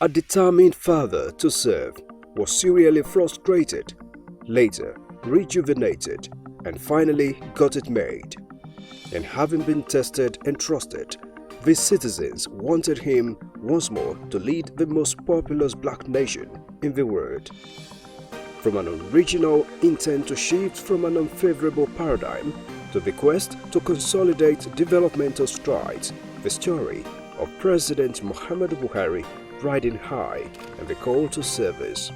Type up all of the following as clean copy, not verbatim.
A determined father to serve, was serially frustrated, later rejuvenated, and finally got it made. And having been tested and trusted, the citizens wanted him once more to lead the most populous black nation in the world. From an original intent to shift from an unfavorable paradigm to the quest to consolidate developmental strides, the story of President Muhammadu Buhari riding high and the call to service.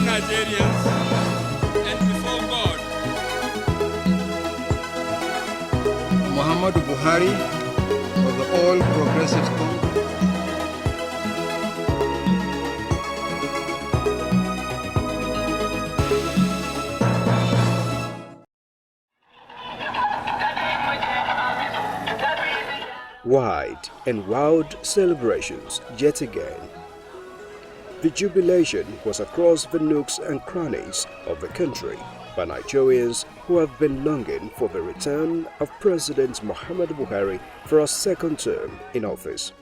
Nigerians and before God. Muhammadu Buhari of the All Progressives Congress. Wide and wild celebrations yet again. The jubilation was across the nooks and crannies of the country by Nigerians who have been longing for the return of President Muhammadu Buhari for a second term in office.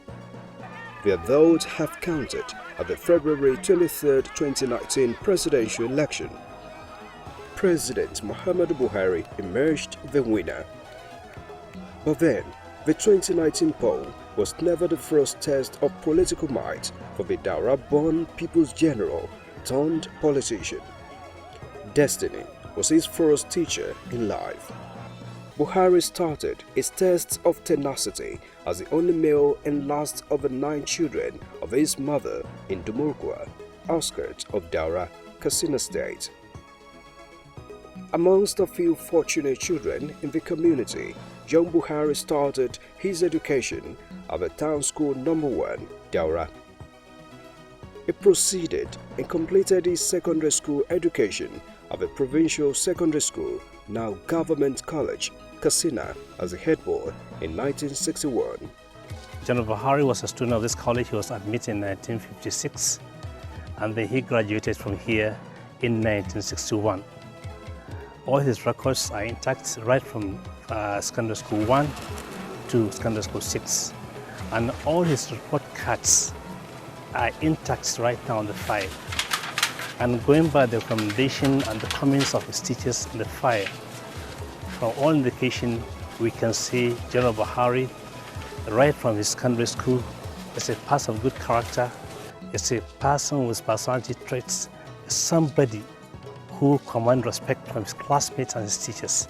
Their votes have counted at the February 23, 2019 presidential election. President Muhammadu Buhari emerged the winner. But then, the 2019 poll was never the first test of political might for the Daura-born People's General turned politician. Destiny was his first teacher in life. Buhari started his tests of tenacity as the only male and last of the 9 children of his mother in Dumurkwa, outskirts of Daura, Katsina State. Amongst a few fortunate children in the community, young Buhari started his education at the town school number 1, Daura. He proceeded and completed his secondary school education at the provincial secondary school, now Government College, Katsina, as a head boy in 1961. General Buhari was a student of this college. He was admitted in 1956, and then he graduated from here in 1961. All his records are intact right from secondary school 1 to secondary school 6. And all his report cards are intact right now on the file. And going by the recommendation and the comments of his teachers in the file, from all indication, we can see General Buhari, right from his secondary school, is a person of good character, is a person with personality traits, is somebody who commands respect from his classmates and his teachers.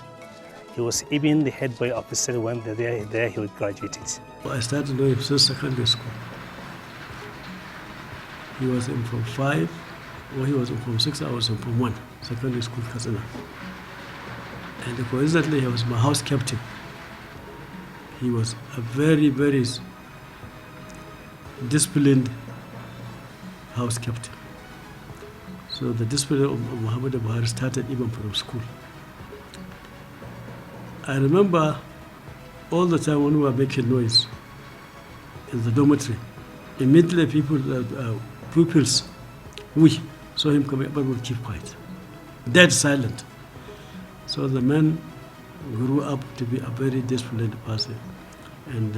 He was even the head boy of the city when there he graduated. I started knowing him since secondary school. He was in Form 5, or he was in Form 6, I was in Form 1, secondary school, Katsina. And coincidentally, he was my house captain. He was a very, very disciplined house captain. So the discipline of Muhammadu Buhari started even from school. I remember all the time when we were making noise in the dormitory, immediately pupils, we saw him coming up and would keep quiet, dead silent. So the man grew up to be a very disciplined person. And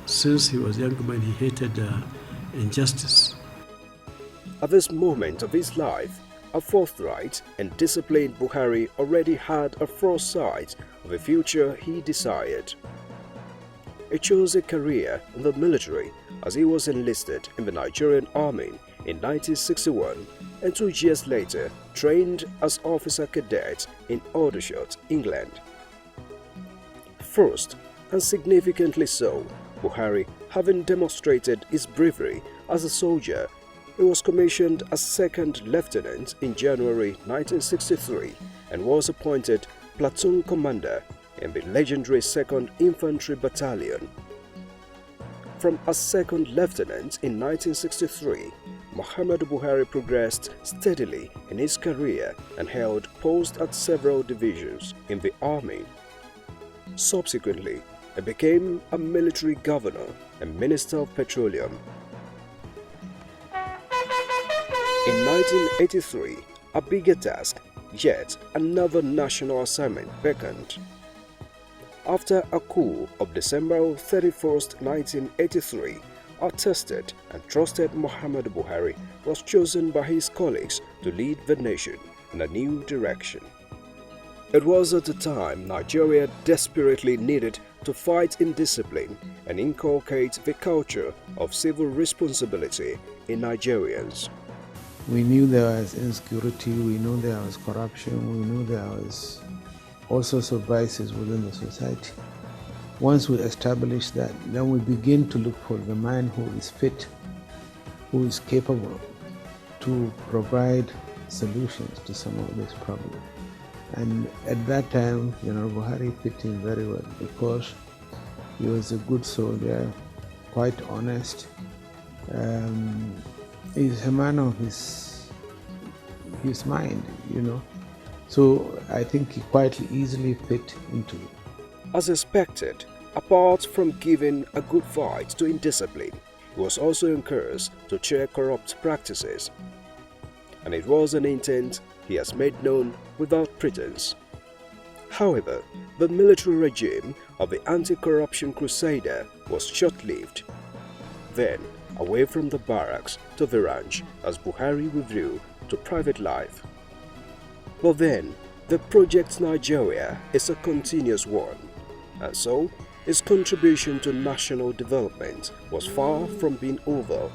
since he was a young man, he hated injustice. At this moment of his life, a forthright and disciplined Buhari already had a foresight of the future he desired. He chose a career in the military as he was enlisted in the Nigerian Army in 1961 and 2 years later trained as officer cadet in Aldershot, England. First, and significantly so, Buhari, having demonstrated his bravery as a soldier, he was commissioned as second lieutenant in January 1963 and was appointed platoon commander in the legendary 2nd Infantry Battalion. From a second lieutenant in 1963, Muhammadu Buhari progressed steadily in his career and held posts at several divisions in the army. Subsequently, he became a military governor and Minister of Petroleum. In 1983, a bigger task, yet another national assignment beckoned. After a coup of December 31, 1983, a tested and trusted Muhammadu Buhari was chosen by his colleagues to lead the nation in a new direction. It was at the time Nigeria desperately needed to fight indiscipline and inculcate the culture of civil responsibility in Nigerians. We knew there was insecurity, we knew there was corruption, we knew there was all sorts of vices within the society. Once we establish that, then we begin to look for the man who is fit, who is capable to provide solutions to some of these problems. And at that time, Buhari fit in very well because he was a good soldier, quite honest. He's a man of his mind, So I think he quite easily fit into it. As expected, apart from giving a good fight to indiscipline, he was also encouraged to check corrupt practices. And it was an intent he has made known without pretense. However, the military regime of the anti-corruption crusader was short-lived. Then, away from the barracks to the ranch as Buhari withdrew to private life. But then, the Project Nigeria is a continuous one, and so his contribution to national development was far from being over.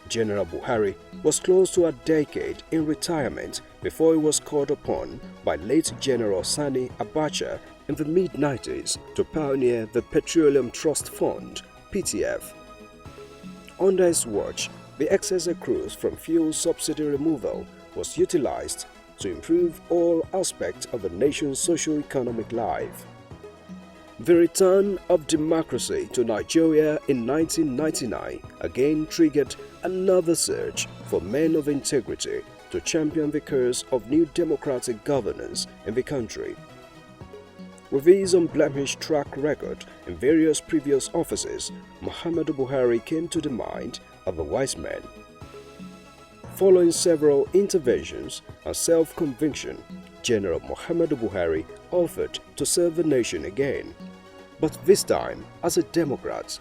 General Buhari was close to a decade in retirement before he was called upon by late General Sani Abacha in the mid-90s to pioneer the Petroleum Trust Fund, PTF. Under his watch, the excess accrues from fuel subsidy removal was utilized to improve all aspects of the nation's socio-economic life. The return of democracy to Nigeria in 1999 again triggered another surge for men of integrity to champion the cause of new democratic governance in the country. With his unblemished track record in various previous offices, Muhammadu Buhari came to the mind of the wise men. Following several interventions and self-conviction, General Muhammadu Buhari offered to serve the nation again, but this time as a Democrat.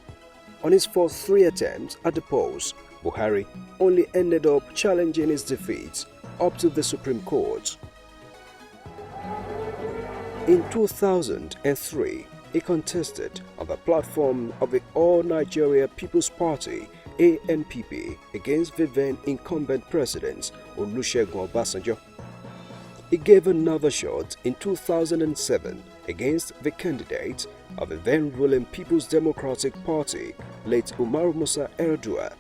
On his first 3 attempts at the polls, Buhari only ended up challenging his defeats up to the Supreme Court. In 2003, he contested on the platform of the All Nigeria People's Party (ANPP) against the then incumbent president Olusegun Obasanjo. He gave another shot in 2007 against the candidate of the then ruling People's Democratic Party, late Umar Musa Yar'Adua.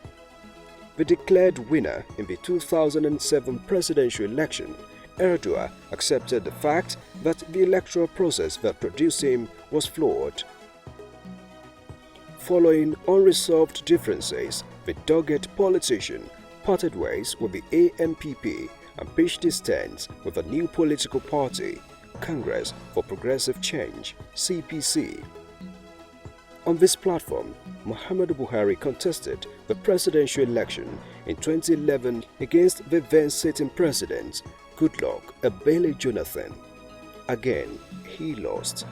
The declared winner in the 2007 presidential election, Yar'Adua accepted the fact that the electoral process that produced him was flawed. Following unresolved differences, the dogged politician parted ways with the ANPP and pitched his tent with a new political party, Congress for Progressive Change, CPC. On this platform, Muhammadu Buhari contested the presidential election in 2011 against the then sitting president, Goodluck Ebele Jonathan. Again, he lost.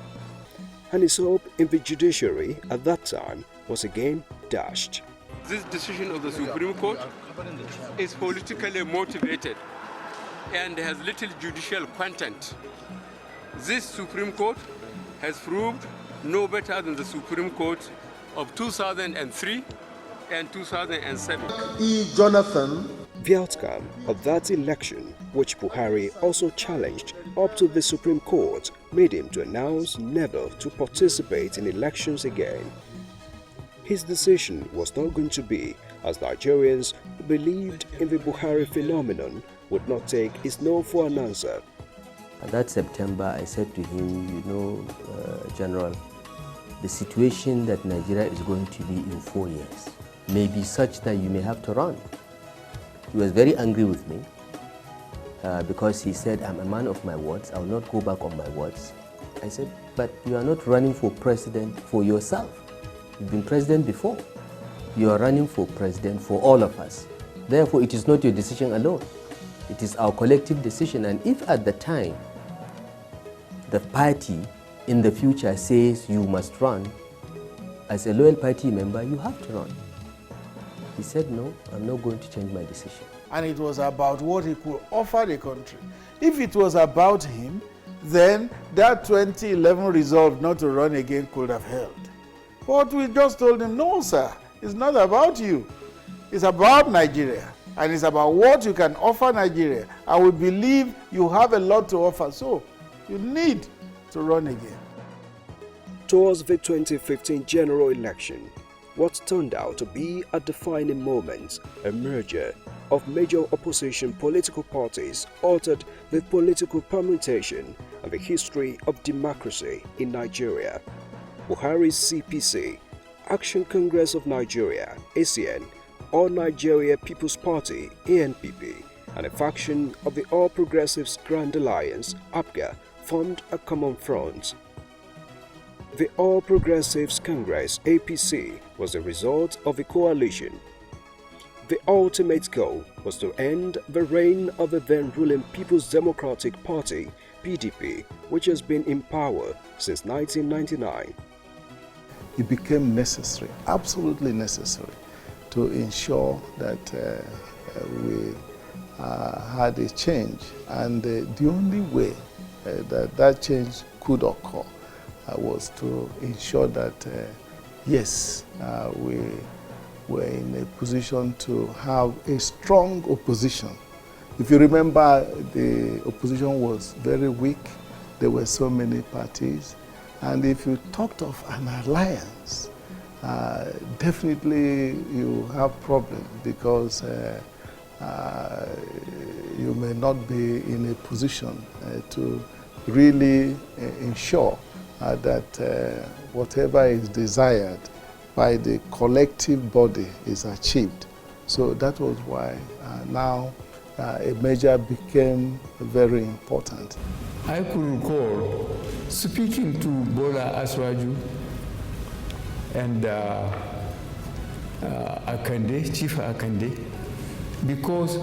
And his hope in the judiciary at that time was again dashed. This decision of the Supreme Court is politically motivated and has little judicial content. This Supreme Court has proved no better than the Supreme Court of 2003 and 2007. Jonathan. The outcome of that election, which Buhari also challenged up to the Supreme Court, made him to announce never to participate in elections again. His decision was not going to be, as Nigerians who believed in the Buhari phenomenon would not take his no for an answer. That September, I said to him, General, the situation that Nigeria is going to be in 4 years may be such that you may have to run. He was very angry with me because he said, I'm a man of my words, I will not go back on my words. I said, but you are not running for president for yourself. You've been president before. You are running for president for all of us. Therefore, it is not your decision alone. It is our collective decision. And if at the time the party in the future says you must run, as a loyal party member, you have to run. He said, no, I'm not going to change my decision. And it was about what he could offer the country. If it was about him, then that 2011 resolve not to run again could have held. But we just told him, no, sir, it's not about you. It's about Nigeria. And it's about what you can offer Nigeria. And we believe you have a lot to offer, so you need to run again. Towards the 2015 general election, what turned out to be a defining moment, a merger of major opposition political parties, altered the political permutation and the history of democracy in Nigeria. Buhari's CPC, Action Congress of Nigeria, ACN, All Nigeria People's Party, ANPP, and a faction of the All Progressives Grand Alliance, APGA, formed a common front. The All Progressives Congress, APC, was the result of a coalition. The ultimate goal was to end the reign of the then-ruling People's Democratic Party, PDP, which has been in power since 1999. It became necessary, absolutely necessary, to ensure that we had a change. And the only way that change could occur was to ensure that, yes, we were in a position to have a strong opposition. If you remember, the opposition was very weak. There were so many parties. And if you talked of an alliance, definitely you have problems because you may not be in a position to really ensure that whatever is desired by the collective body is achieved. So that was why now a measure became very important. I could recall speaking to Bola Aswaju and Akande, Chief Akande, because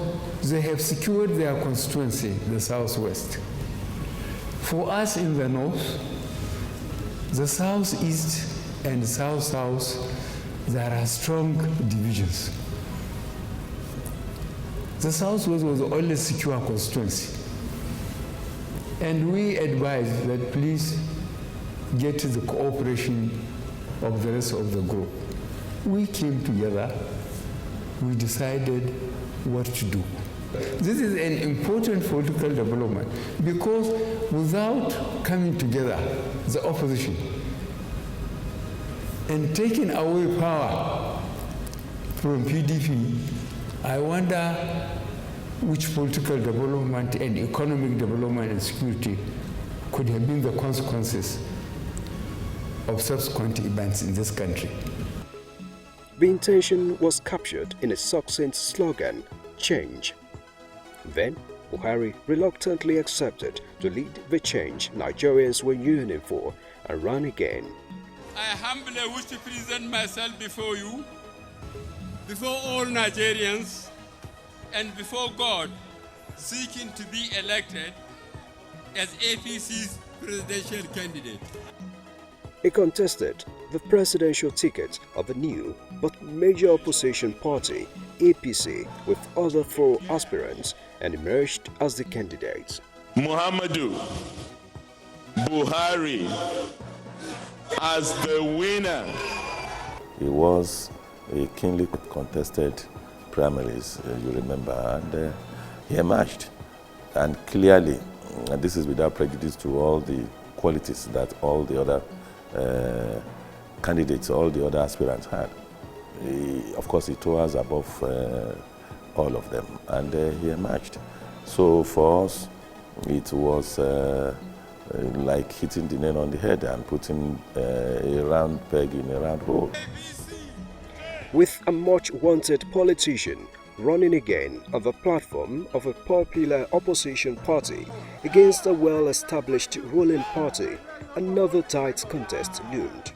they have secured their constituency, the Southwest. For us in the North, the Southeast and South-South, there are strong divisions. The Southwest was the only secure constituency. And we advised that please get the cooperation of the rest of the group. We came together, we decided what to do. This is an important political development because without coming together, the opposition, and taking away power from PDP, I wonder which political development and economic development and security could have been the consequences of subsequent events in this country. The intention was captured in a succinct slogan, change. Then, Buhari reluctantly accepted to lead the change Nigerians were yearning for and ran again. I humbly wish to present myself before you, before all Nigerians, and before God, seeking to be elected as APC's presidential candidate. He contested the presidential ticket of a new but major opposition party, APC, with other four aspirants and emerged as the candidate. Muhammadu Buhari as the winner. It was a keenly contested primaries, you remember, and he emerged. And clearly, and this is without prejudice to all the qualities that all the other candidates, all the other aspirants had. Of course, he towers above all of them, and he emerged. So for us, it was like hitting the nail on the head and putting a round peg in a round hole. with a much-wanted politician running again on the platform of a popular opposition party against a well-established ruling party, another tight contest loomed.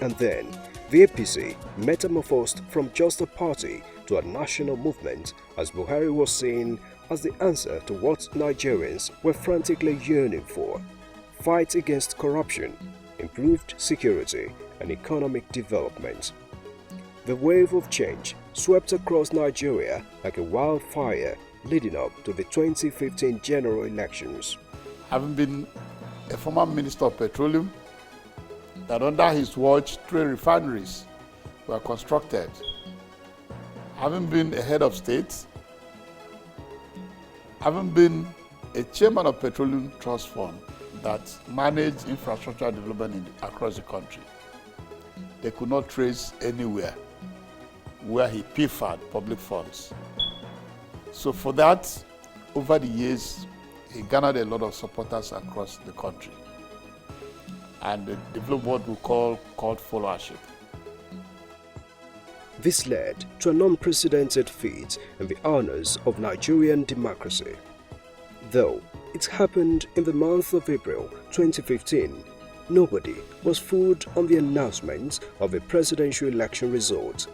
And then, the APC metamorphosed from just a party to a national movement as Buhari was seen as the answer to what Nigerians were frantically yearning for: fight against corruption, improved security, and economic development. The wave of change swept across Nigeria like a wildfire leading up to the 2015 general elections. Having been a former Minister of Petroleum, that under his watch 3 refineries were constructed. Having been a head of state, having been a chairman of Petroleum Trust Fund that managed infrastructure development across the country, they could not trace anywhere where he pilfered public funds. So for that, over the years, he garnered a lot of supporters across the country and developed what we call cult followership. This led to an unprecedented feat in the honors of Nigerian democracy. Though it happened in the month of April 2015, nobody was fooled on the announcement of the presidential election result.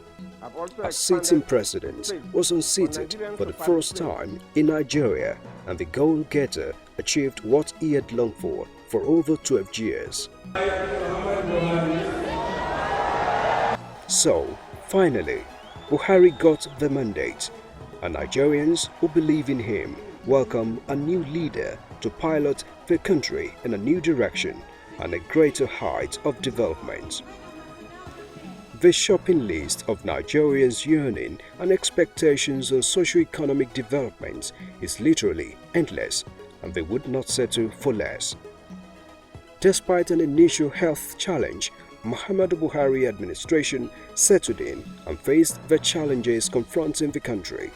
A sitting president was unseated for the first time in Nigeria, and the goal-getter achieved what he had longed for over 12 years. So, finally, Buhari got the mandate, and Nigerians who believe in him welcome a new leader to pilot the country in a new direction and a greater height of development. The shopping list of Nigerians' yearning and expectations on socio-economic development is literally endless, and they would not settle for less. Despite an initial health challenge, Muhammadu Buhari administration settled in and faced the challenges confronting the country.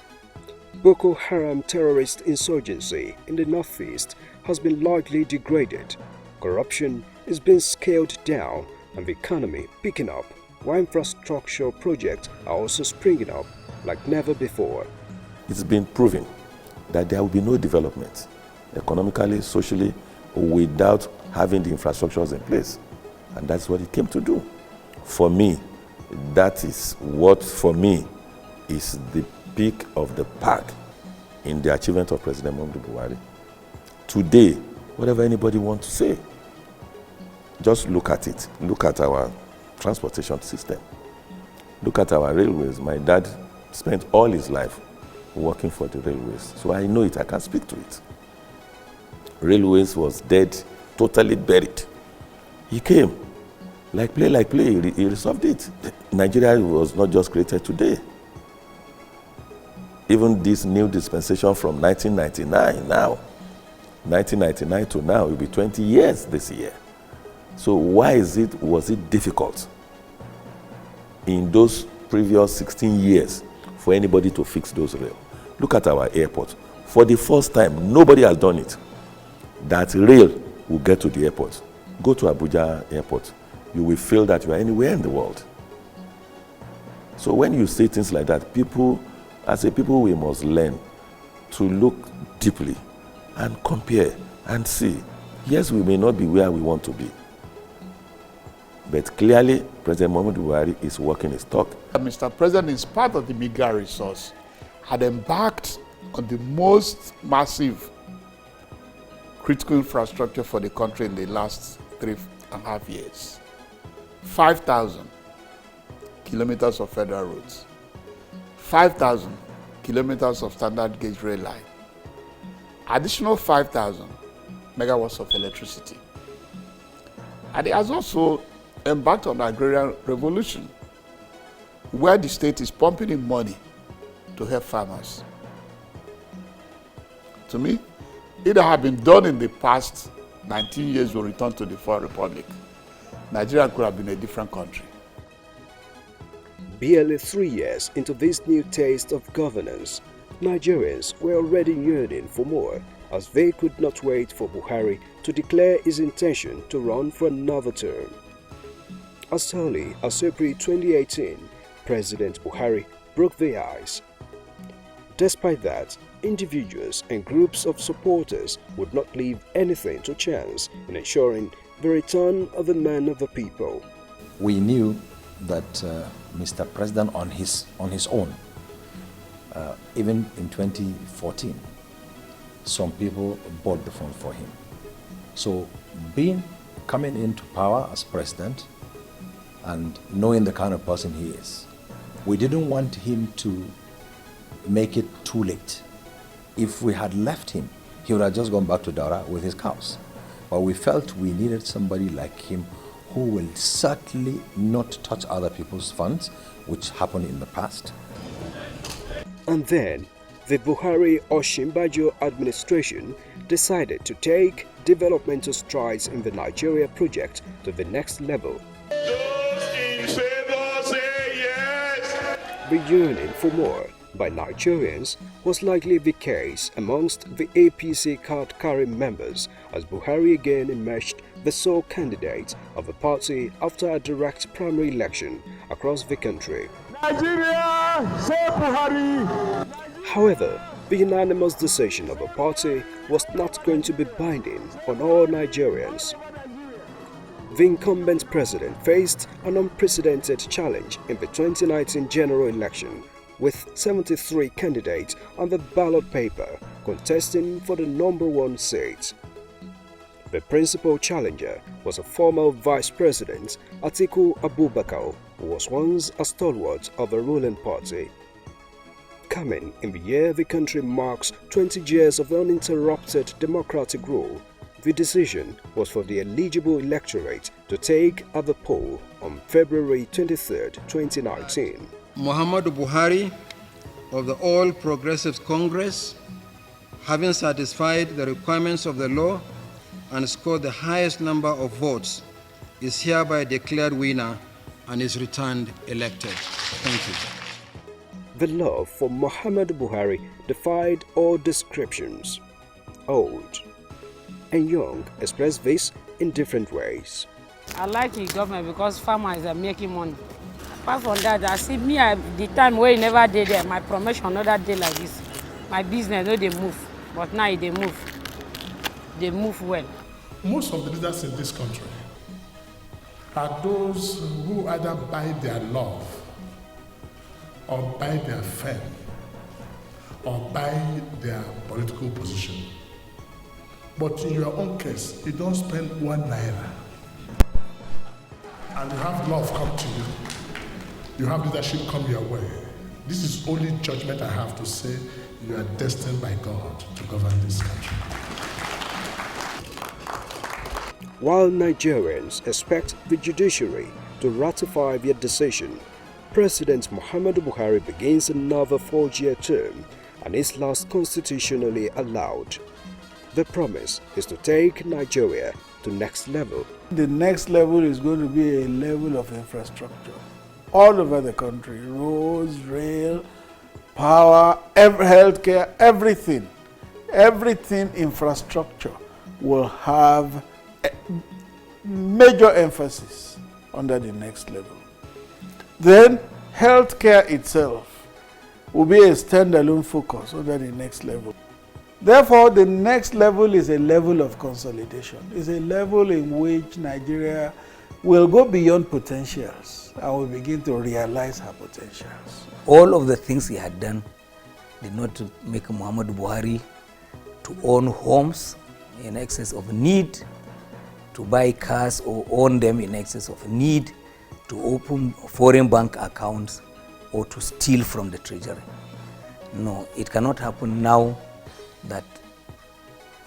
Boko Haram terrorist insurgency in the northeast has been largely degraded. Corruption is being scaled down and the economy picking up, while infrastructure projects are also springing up like never before. It's been proven that there will be no development, economically, socially, without having the infrastructures in place. And that's what it came to do. For me, that is what, for me, is the peak of the pack in the achievement of President Muhammadu Buhari. Today, whatever anybody wants to say, just look at it. Look at our transportation system. Look at our railways. My dad spent all his life working for the railways, so I know it, I can speak to it. Railways was dead, totally buried. He came, like play, he resolved it. Nigeria was not just created today. Even this new dispensation from 1999 now, 1999 to now, it will be 20 years this year. So why was it difficult in those previous 16 years for anybody to fix those rails? Look at our airport. For the first time, nobody has done it. That rail will get to the airport. Go to Abuja airport. You will feel that you are anywhere in the world. So when you say things like that, as a people, we must learn to look deeply and compare and see. Yes, we may not be where we want to be, but clearly, President Muhammadu Buhari is walking his talk. Mr. President, in spite of the meager resource, had embarked on the most massive critical infrastructure for the country in the last 3.5 years. 5,000 kilometers of federal roads, 5,000 kilometers of standard gauge rail line, additional 5,000 megawatts of electricity. And it has also embarked on the agrarian revolution, where the state is pumping in money to help farmers. To me, it had been done in the past 19 years we returned to the Fourth Republic, Nigeria could have been a different country. Barely 3 years into this new taste of governance, Nigerians were already yearning for more, as they could not wait for Buhari to declare his intention to run for another term. As early as April 2018, President Buhari broke the ice. Despite that, individuals and groups of supporters would not leave anything to chance in ensuring the return of the man of the people. We knew that Mr. President on his own, even in 2014, some people bought the phone for him. So coming into power as president and knowing the kind of person he is, we didn't want him to make it too late. If we had left him, he would have just gone back to Daura with his cows. But we felt we needed somebody like him who will certainly not touch other people's funds, which happened in the past. And then, the Buhari-Osinbajo administration decided to take developmental strides in the Nigeria project to the next level. Those in favor say yes. The yearning for more by Nigerians was likely the case amongst the APC card-carrying members as Buhari again emerged the sole candidate of the party after a direct primary election across the country. Nigeria, say Buhari. However, the unanimous decision of the party was not going to be binding on all Nigerians. The incumbent president faced an unprecedented challenge in the 2019 general election, with 73 candidates on the ballot paper contesting for the #1 seat. The principal challenger was a former vice president, Atiku Abubakar, who was once a stalwart of the ruling party. Coming in the year the country marks 20 years of uninterrupted democratic rule, the decision was for the eligible electorate to take at the poll on February 23, 2019. Muhammadu Buhari of the All Progressives Congress, having satisfied the requirements of the law and scored the highest number of votes, is hereby declared winner and is returned elected. Thank you. The love for Muhammadu Buhari defied all descriptions. Old and young expressed this in different ways. I like the government because farmers are making money. Apart from that, I see me at the time where you never did there, my promotion another day like this. My business, no, they move. But now they move. They move well. Most of the leaders in this country are those who either buy their love or buy their fame or buy their political position. But in your own case, you don't spend 1 naira and you have love come to you. You have leadership come your way. This is only judgment I have to say you are destined by God to govern this country. While Nigerians expect the judiciary to ratify their decision, President Muhammadu Buhari begins another 4-year term and is last constitutionally allowed. The promise is to take Nigeria to next level. The next level is going to be a level of infrastructure all over the country. Roads, rail, power, healthcare, everything. Everything infrastructure will have a major emphasis under the next level. Then healthcare itself will be a standalone focus under the next level. Therefore, the next level is a level of consolidation. It's a level in which Nigeria will go beyond potentials and will begin to realize her potentials. All of the things he had done did not make Muhammadu Buhari to own homes in excess of need, to buy cars or own them in excess of need, to open foreign bank accounts or to steal from the treasury. No, it cannot happen now that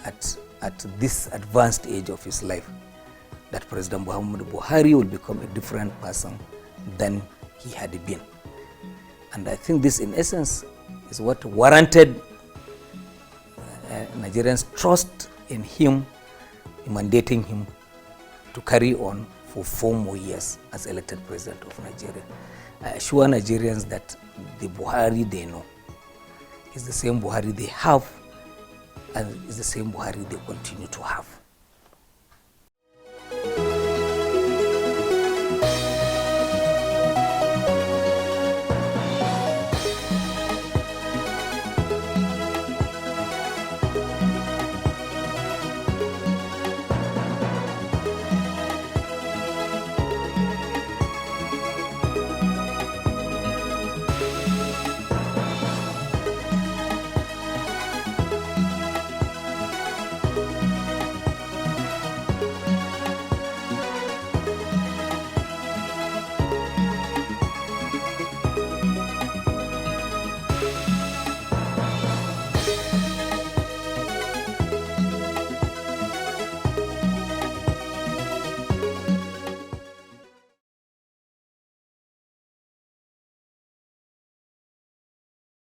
at this advanced age of his life, that President Muhammadu Buhari will become a different person than he had been. And I think this in essence is what warranted Nigerians' trust in him, mandating him to carry on for 4 more years as elected president of Nigeria. I assure Nigerians that the Buhari they know is the same Buhari they have and is the same Buhari they continue to have.